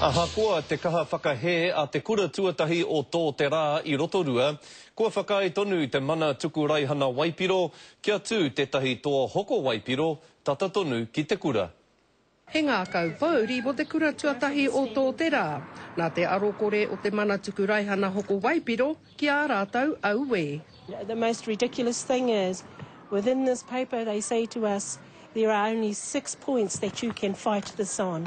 Ahakoa te kaha whakahe a te kura tuatahi o tō te rā I Rotorua, kua whakae tonu I te mana tuku raihana Waipiro, kia tū tētahi toa hoko Waipiro, tata tonu ki te kura. He ngā kaupauri mo te kura tuatahi o tō te rā, nā te arokore o te mana tuku raihana hoko Waipiro, ki a rātau auwe. The most ridiculous thing is, within this paper they say to us, there are only 6 points that you can fight this on.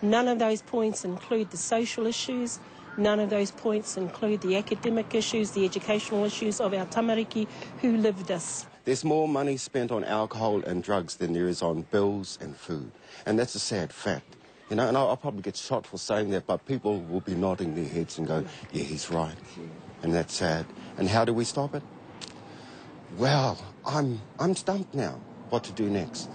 None of those points include the social issues, none of those points include the academic issues, the educational issues of our tamariki who live this. There's more money spent on alcohol and drugs than there is on bills and food. And that's a sad fact. You know, and I'll probably get shot for saying that, but people will be nodding their heads and go, yeah, he's right. And that's sad. And how do we stop it? Well, I'm stumped now what to do next.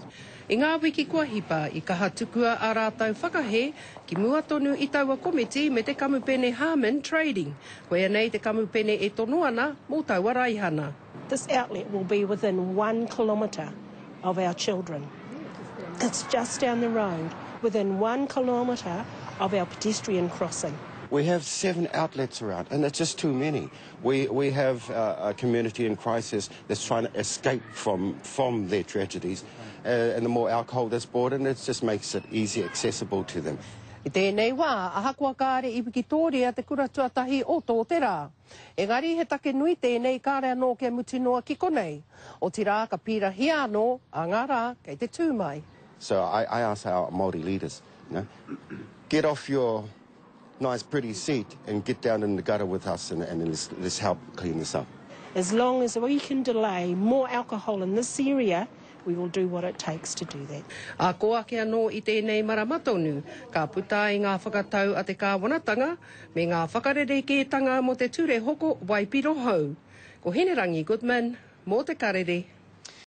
I ngā wiki kua hipa I kaha tukua a rātau whakahe ki mua tonu I taua komiti me te kamupene Harman Trading. Koea nei te kamupene e tono ana mō taua raihana. This outlet will be within 1 kilometre of our children. It's just down the road, within 1 kilometre of our pedestrian crossing. We have 7 outlets around, and that's just too many. We have a community in crisis that's trying to escape from their tragedies, and the more alcohol that's brought in, it just makes it easy accessible to them. I tēnei wā, ahakoa kāre I Wikitoria te kura tuatahi o tō te rā. Engari he take nui tēnei kāre anō kia mutinoa ki konei. O ti rā ka pira hia anō, a ngā rā kei te tūmai. So I ask our Māori leaders, you know, get off your nice pretty seat and get down in the gutter with us and let's help clean this up. As long as we can delay more alcohol in this area, we will do what it takes to do that. A koa ke anō I tēnei maramatonu, ka puta I ngā whakatau a te kāwanatanga, me ngā whakarerekētanga mo te ture hoko Waipiro hou. Ko Henerangi Goodman, mō te karere.